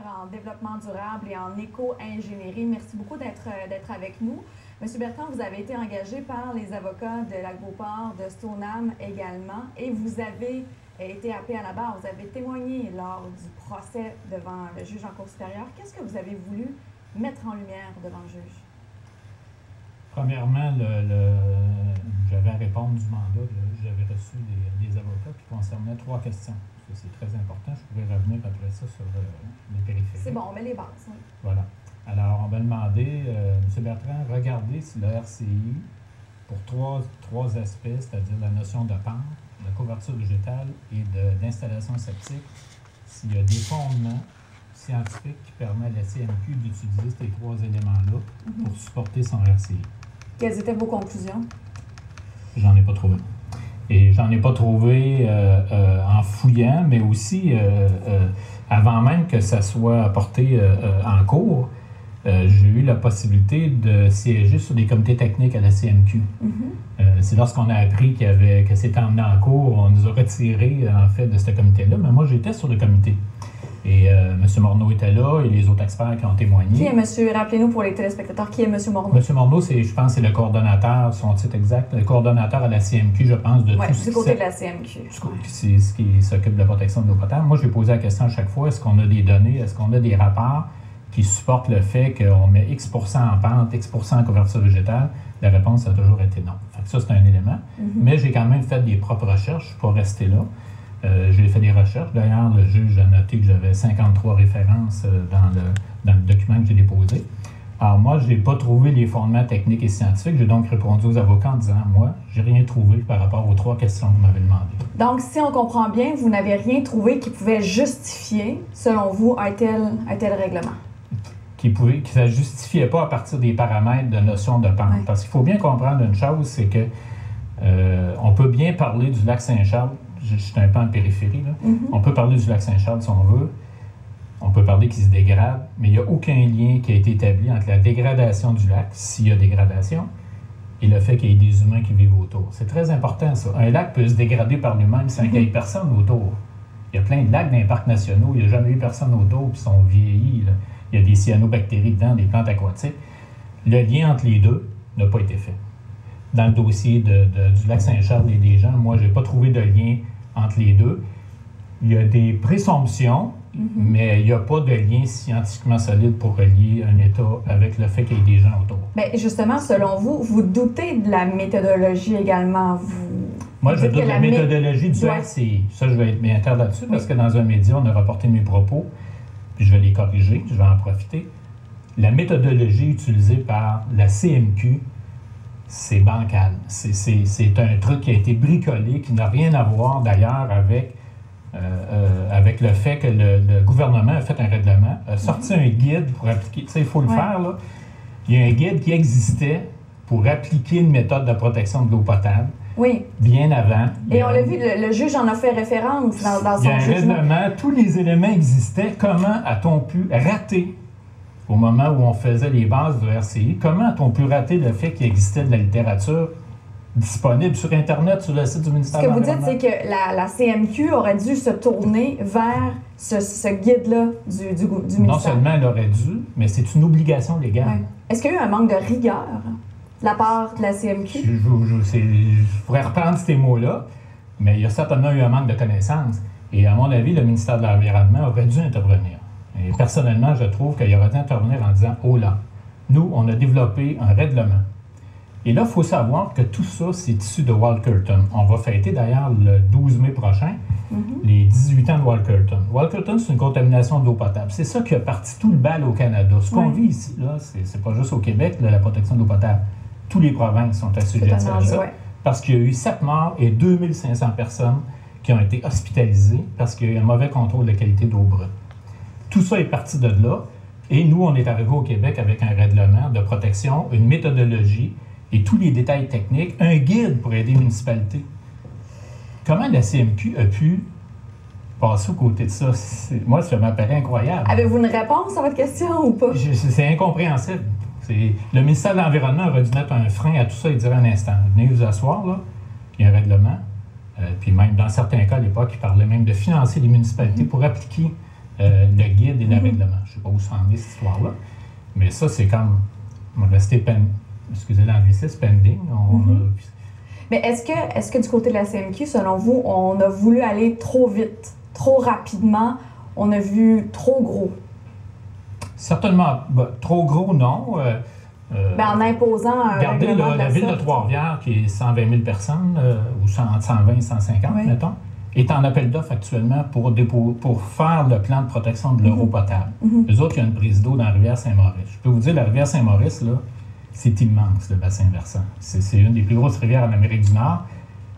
En développement durable et en éco-ingénierie. Merci beaucoup d'être avec nous. Monsieur Bertrand, vous avez été engagé par les avocats de l'Agroport, de Stoneham également, et vous avez été appelé à la barre. Vous avez témoigné lors du procès devant le juge en cour supérieure. Qu'est-ce que vous avez voulu mettre en lumière devant le juge? Premièrement, j'avais à répondre du mandat. J'avais reçu des avocats qui concernaient 3 questions. C'est très important. Je pourrais revenir après ça sur les périphériques. C'est bon, on met les bases. Oui. Voilà. Alors, on m'a demandé, M. Bertrand, regardez si le RCI, pour trois aspects, c'est-à-dire la notion de pente, de couverture végétale et d'installation septique, s'il y a des fondements scientifiques qui permettent à la CMQ d'utiliser ces 3 éléments-là pour supporter son RCI. Quelles étaient vos conclusions? J'en ai pas trouvé. Et j'en ai pas trouvé en fouillant, mais aussi avant même que ça soit apporté en cours, j'ai eu la possibilité de siéger sur des comités techniques à la CMQ. C'est lorsqu'on a appris que c'était emmené en cours, on nous a retirés en fait de ce comité-là, mais moi j'étais sur le comité. Et M. Morneau était là et les autres experts qui ont témoigné. Qui est monsieur, rappelez-nous pour les téléspectateurs, qui est M. Morneau? M. Morneau, je pense, c'est le coordonnateur, son titre exact, le coordonnateur à la CMQ, je pense, de tout ce du côté de la CMQ. C'est ce qui s'occupe de la protection de l'eau potable. Moi, je vais poser la question à chaque fois, est-ce qu'on a des données, est-ce qu'on a des rapports qui supportent le fait qu'on met X % en pente, X % en couverture végétale? La réponse a toujours été non. Fait que ça, c'est un élément. Mais j'ai quand même fait des propres recherches, je ne suis pas resté là. J'ai fait des recherches. D'ailleurs, le juge a noté que j'avais 53 références dans le document que j'ai déposé. Alors moi, je n'ai pas trouvé les fondements techniques et scientifiques. J'ai donc répondu aux avocats en disant, moi, je n'ai rien trouvé par rapport aux 3 questions que vous m'avez demandées. Donc, si on comprend bien, vous n'avez rien trouvé qui pouvait justifier, selon vous, un tel règlement? Que ça ne justifiait pas à partir des paramètres de notion de pente. Oui. Parce qu'il faut bien comprendre une chose, c'est que on peut bien parler du lac Saint-Charles. Je suis un peu en périphérie, là. On peut parler du lac Saint-Charles si on veut. On peut parler qu'il se dégrade, mais il n'y a aucun lien qui a été établi entre la dégradation du lac, s'il y a dégradation, et le fait qu'il y ait des humains qui vivent autour. C'est très important, ça. Un lac peut se dégrader par lui-même sans qu'il n'y ait personne autour. Il y a plein de lacs dans les parcs nationaux, il n'y a jamais eu personne autour, puis ils sont vieillis, là. Il y a des cyanobactéries dedans, des plantes aquatiques. Le lien entre les deux n'a pas été fait. Dans le dossier du lac Saint-Charles et des gens, moi, je n'ai pas trouvé de lien entre les deux. Il y a des présomptions, mais il n'y a pas de lien scientifiquement solide pour relier un État avec le fait qu'il y ait des gens autour. Bien, justement, selon vous, vous doutez de la méthodologie également. Moi, je doute de la méthodologie du RCI. Ça, je vais être bien clair là-dessus, parce que dans un média, on a rapporté mes propos, puis je vais les corriger, je vais en profiter. La méthodologie utilisée par la CMQ, c'est bancal. C'est un truc qui a été bricolé, qui n'a rien à voir d'ailleurs avec le fait que le gouvernement a fait un règlement, a sorti un guide pour appliquer. Tu sais, il faut le faire, là. Il y a un guide qui existait pour appliquer une méthode de protection de l'eau potable. Oui. Bien avant. Et on l'a vu, le juge en a fait référence dans son jugement. Il y a un règlement, tous les éléments existaient. Comment a-t-on pu rater, au moment où on faisait les bases du RCI, comment a-t-on pu rater le fait qu'il existait de la littérature disponible sur Internet, sur le site du ministère de l'Environnement? Ce que vous dites, c'est que la CMQ aurait dû se tourner vers ce guide-là du ministère. Non seulement elle aurait dû, mais c'est une obligation légale. Ouais. Est-ce qu'il y a eu un manque de rigueur de la part de la CMQ? Je pourrais reprendre ces mots-là, mais il y a certainement eu un manque de connaissances. Et à mon avis, le ministère de l'Environnement aurait dû intervenir. Et personnellement, je trouve qu'il aurait dû intervenir en disant « Oh là, nous, on a développé un règlement. » Et là, il faut savoir que tout ça, c'est issu de Walkerton. On va fêter d'ailleurs le 12 mai prochain les 18 ans de Walkerton. Walkerton, c'est une contamination d'eau potable. C'est ça qui a parti tout le bal au Canada. Ce qu'on vit ici, là, c'est pas juste au Québec, là, la protection de l'eau potable. Toutes les provinces sont assujetties à ça. Parce qu'il y a eu 7 morts et 2500 personnes qui ont été hospitalisées parce qu'il y a un mauvais contrôle de la qualité d'eau brute. Tout ça est parti de là. Et nous, on est arrivé au Québec avec un règlement de protection, une méthodologie et tous les détails techniques, un guide pour aider les municipalités. Comment la CMQ a pu passer aux côtés de ça? Moi, ça m'apparaît incroyable. Avez-vous une réponse à votre question ou pas? C'est incompréhensible. Le ministère de l'Environnement aurait dû mettre un frein à tout ça et dire un instant, venez vous asseoir, là, il y a un règlement. Puis même, dans certains cas, à l'époque, il parlait même de financer les municipalités pour appliquer le guide et le règlement. Je ne sais pas où ça en est, cette histoire-là. Mais ça, c'est comme, on va rester excusez l'anglicisme, pending. Mais est-ce que du côté de la CMQ, selon vous, on a voulu aller trop vite, trop rapidement, on a vu trop gros? Certainement, trop gros, non. En imposant un regardez règlement la ville de Trois-Rivières, qui est 120 000 personnes, ou 120 150, mettons, est en appel d'offres actuellement pour faire le plan de protection de l'eau potable. Eux autres, il y a une prise d'eau dans la rivière Saint-Maurice. Je peux vous dire, la rivière Saint-Maurice, là, c'est immense, le bassin versant. C'est une des plus grosses rivières en Amérique du Nord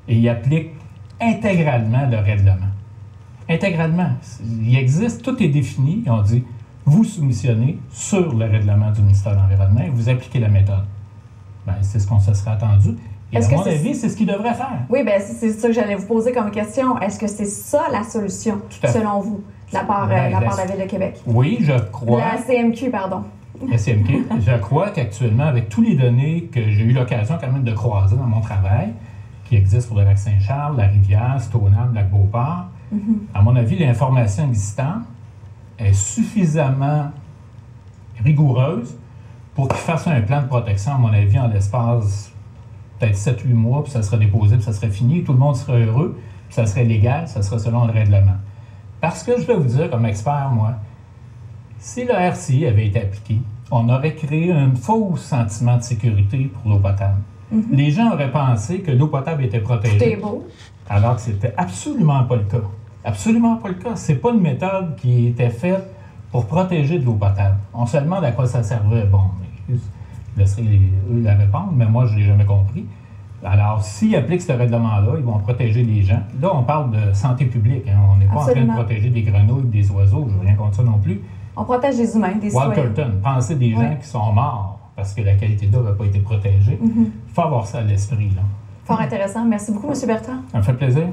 et ils appliquent intégralement le règlement. Intégralement. Il existe, tout est défini. Ils ont dit, vous soumissionnez sur le règlement du ministère de l'Environnement et vous appliquez la méthode. Bien, c'est ce qu'on se serait attendu. Et à mon avis, c'est ce qu'ils devraient faire. Oui, bien, c'est ça que j'allais vous poser comme question. Est-ce que c'est ça la solution, selon vous, de la part de la Ville de Québec? Oui, je crois. La CMQ, pardon. La CMQ. Je crois qu'actuellement, avec tous les données que j'ai eu l'occasion quand même de croiser dans mon travail, qui existent pour le lac Saint-Charles, la rivière, Stoneham, le lac Beauport, à mon avis, l'information existante est suffisamment rigoureuse pour qu'ils fassent un plan de protection, à mon avis, en l'espace peut-être 7-8 mois, puis ça serait déposé, puis ça serait fini, tout le monde serait heureux, puis ça serait légal, ça serait selon le règlement. Parce que je vais vous dire, comme expert, moi, si le RCI avait été appliqué, on aurait créé un faux sentiment de sécurité pour l'eau potable. Les gens auraient pensé que l'eau potable était protégée. Tout est beau. Alors que c'était absolument pas le cas. Absolument pas le cas. C'est pas une méthode qui était faite pour protéger de l'eau potable. On se demande à quoi ça servait. Bon, je laisserai eux la répondre, mais moi, je ne l'ai jamais compris. Alors, s'ils appliquent ce règlement-là, ils vont protéger les gens. Là, on parle de santé publique. Hein. On n'est pas en train de protéger des grenouilles, des oiseaux. Je ne veux rien contre ça non plus. On protège des humains, des citoyens. Walkerton, pensez des gens qui sont morts parce que la qualité d'eau n'a pas été protégée. Il faut avoir ça à l'esprit. Fort intéressant. Merci beaucoup, M. Bertrand. Ça me fait plaisir.